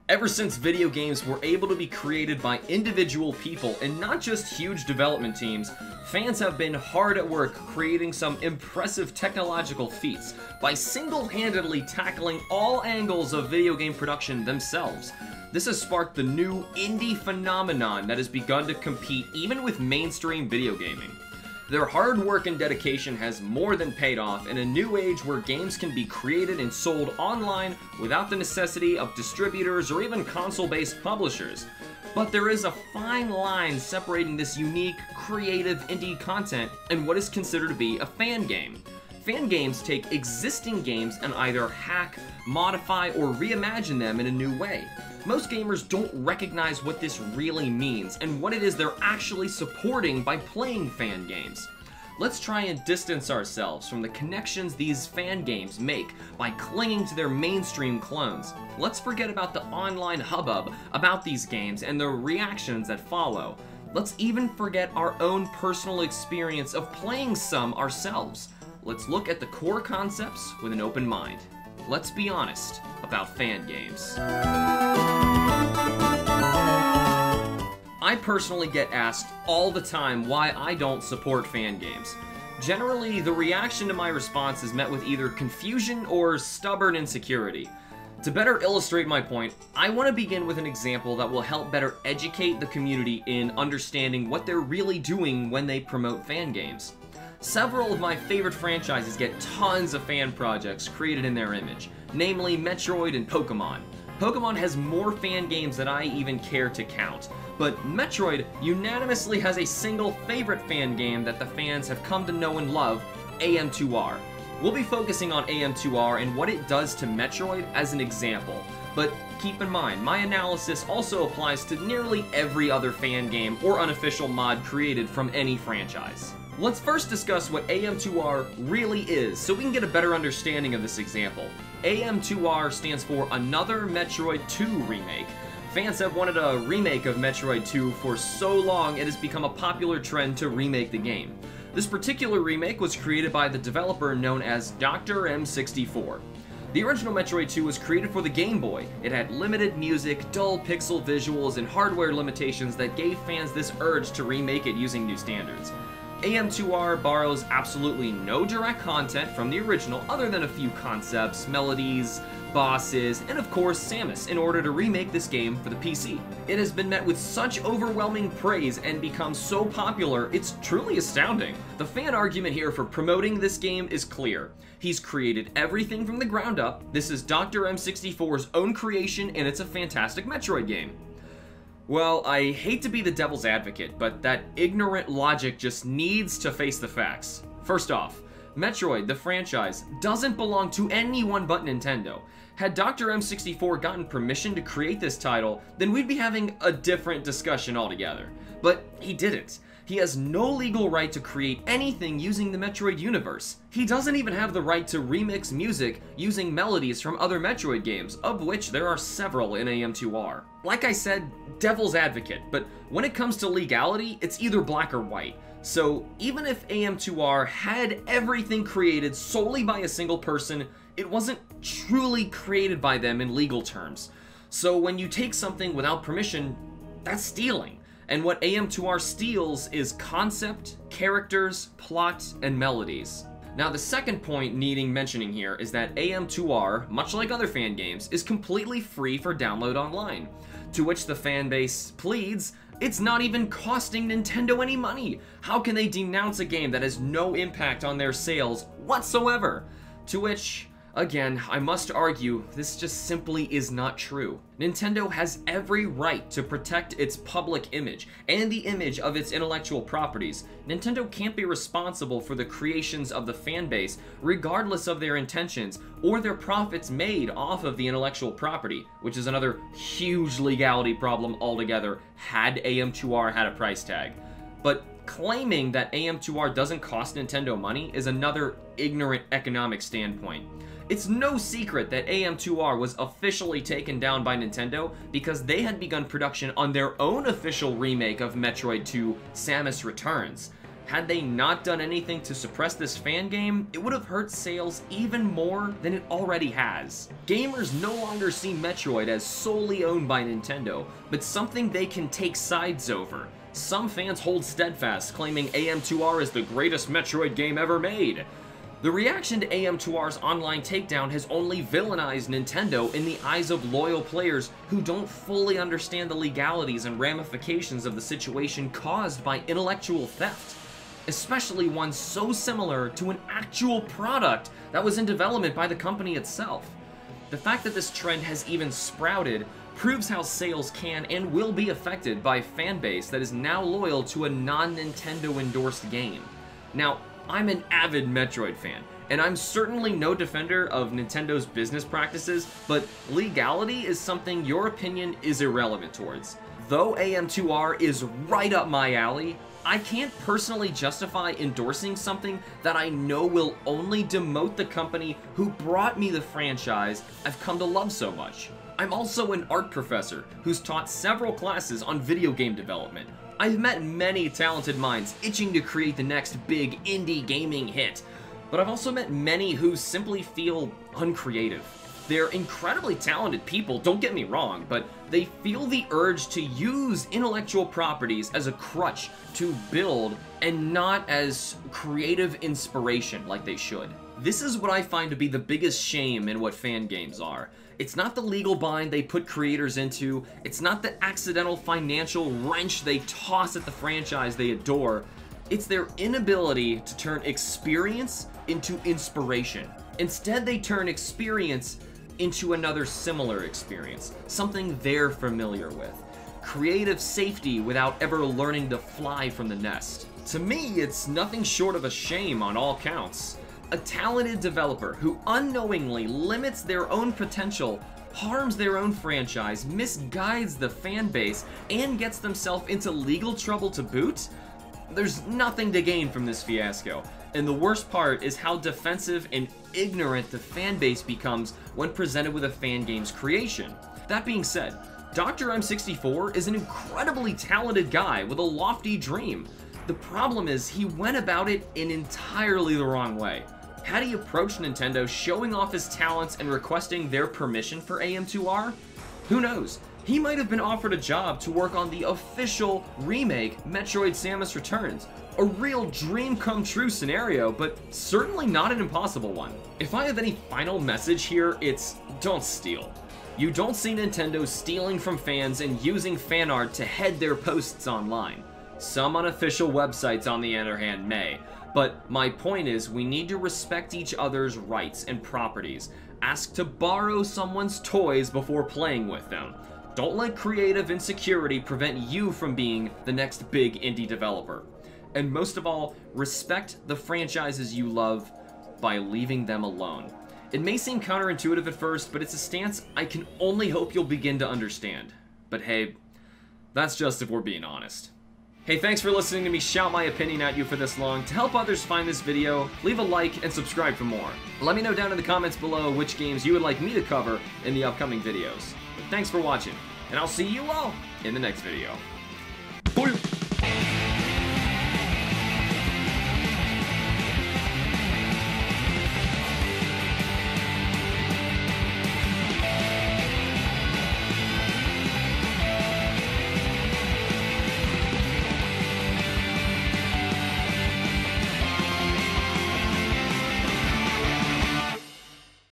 Ever since video games were able to be created by individual people and not just huge development teams, fans have been hard at work creating some impressive technological feats by single-handedly tackling all angles of video game production themselves. This has sparked the new indie phenomenon that has begun to compete even with mainstream video gaming. Their hard work and dedication has more than paid off in a new age where games can be created and sold online without the necessity of distributors or even console-based publishers. But there is a fine line separating this unique, creative indie content and what is considered to be a fan game. Fan games take existing games and either hack, modify, or reimagine them in a new way. Most gamers don't recognize what this really means and what it is they're actually supporting by playing fan games. Let's try and distance ourselves from the connections these fan games make by clinging to their mainstream clones. Let's forget about the online hubbub about these games and the reactions that follow. Let's even forget our own personal experience of playing some ourselves. Let's look at the core concepts with an open mind. Let's be honest about fan games. I personally get asked all the time why I don't support fan games. Generally, the reaction to my response is met with either confusion or stubborn insecurity. To better illustrate my point, I want to begin with an example that will help better educate the community in understanding what they're really doing when they promote fan games. Several of my favorite franchises get tons of fan projects created in their image, namely Metroid and Pokemon. Pokemon has more fan games than I even care to count, but Metroid unanimously has a single favorite fan game that the fans have come to know and love, AM2R. We'll be focusing on AM2R and what it does to Metroid as an example, but keep in mind, my analysis also applies to nearly every other fan game or unofficial mod created from any franchise. Let's first discuss what AM2R really is, so we can get a better understanding of this example. AM2R stands for Another Metroid 2 Remake. Fans have wanted a remake of Metroid 2 for so long it has become a popular trend to remake the game. This particular remake was created by the developer known as Dr. M64. The original Metroid 2 was created for the Game Boy. It had limited music, dull pixel visuals, and hardware limitations that gave fans this urge to remake it using new standards. AM2R borrows absolutely no direct content from the original other than a few concepts, melodies, bosses, and of course Samus in order to remake this game for the PC. It has been met with such overwhelming praise and become so popular, it's truly astounding. The fan argument here for promoting this game is clear. He's created everything from the ground up, this is Dr. M64's own creation, and it's a fantastic Metroid game. Well, I hate to be the devil's advocate, but that ignorant logic just needs to face the facts. First off, Metroid, the franchise, doesn't belong to anyone but Nintendo. Had Dr. M64 gotten permission to create this title, then we'd be having a different discussion altogether. But he didn't. He has no legal right to create anything using the Metroid universe. He doesn't even have the right to remix music using melodies from other Metroid games, of which there are several in AM2R. Like I said, devil's advocate, but when it comes to legality, it's either black or white. So even if AM2R had everything created solely by a single person, it wasn't truly created by them in legal terms. So when you take something without permission, that's stealing. And what AM2R steals is concept, characters, plot, and melodies. Now the second point needing mentioning here is that AM2R, much like other fan games, is completely free for download online. To which the fan base pleads, it's not even costing Nintendo any money. How can they denounce a game that has no impact on their sales whatsoever? To which, again, I must argue, this just simply is not true. Nintendo has every right to protect its public image and the image of its intellectual properties. Nintendo can't be responsible for the creations of the fan base, regardless of their intentions or their profits made off of the intellectual property, which is another huge legality problem altogether had AM2R had a price tag. But claiming that AM2R doesn't cost Nintendo money is another ignorant economic standpoint. It's no secret that AM2R was officially taken down by Nintendo because they had begun production on their own official remake of Metroid 2, Samus Returns. Had they not done anything to suppress this fan game, it would have hurt sales even more than it already has. Gamers no longer see Metroid as solely owned by Nintendo, but something they can take sides over. Some fans hold steadfast, claiming AM2R is the greatest Metroid game ever made. The reaction to AM2R's online takedown has only villainized Nintendo in the eyes of loyal players who don't fully understand the legalities and ramifications of the situation caused by intellectual theft, especially one so similar to an actual product that was in development by the company itself. The fact that this trend has even sprouted proves how sales can and will be affected by a fan base that is now loyal to a non-Nintendo endorsed game. Now, I'm an avid Metroid fan, and I'm certainly no defender of Nintendo's business practices, but legality is something your opinion is irrelevant towards. Though AM2R is right up my alley, I can't personally justify endorsing something that I know will only demote the company who brought me the franchise I've come to love so much. I'm also an art professor who's taught several classes on video game development. I've met many talented minds itching to create the next big indie gaming hit, but I've also met many who simply feel uncreative. They're incredibly talented people, don't get me wrong, but they feel the urge to use intellectual properties as a crutch to build and not as creative inspiration like they should. This is what I find to be the biggest shame in what fan games are. It's not the legal bind they put creators into, it's not the accidental financial wrench they toss at the franchise they adore, it's their inability to turn experience into inspiration. Instead, they turn experience into another similar experience, something they're familiar with. Creative safety without ever learning to fly from the nest. To me, it's nothing short of a shame on all counts. A talented developer who unknowingly limits their own potential, harms their own franchise, misguides the fan base, and gets themselves into legal trouble to boot? There's nothing to gain from this fiasco, and the worst part is how defensive and ignorant the fan base becomes when presented with a fan game's creation. That being said, Dr. M64 is an incredibly talented guy with a lofty dream. The problem is he went about it in entirely the wrong way. Had he approached Nintendo showing off his talents and requesting their permission for AM2R? Who knows? He might have been offered a job to work on the official remake Metroid Samus Returns. A real dream come true scenario, but certainly not an impossible one. If I have any final message here, it's don't steal. You don't see Nintendo stealing from fans and using fan art to head their posts online. Some unofficial websites, on the other hand, may. But my point is, we need to respect each other's rights and properties. Ask to borrow someone's toys before playing with them. Don't let creative insecurity prevent you from being the next big indie developer. And most of all, respect the franchises you love by leaving them alone. It may seem counterintuitive at first, but it's a stance I can only hope you'll begin to understand. But hey, that's just if we're being honest. Hey, thanks for listening to me shout my opinion at you for this long. To help others find this video, leave a like and subscribe for more. Let me know down in the comments below which games you would like me to cover in the upcoming videos. Thanks for watching, and I'll see you all in the next video.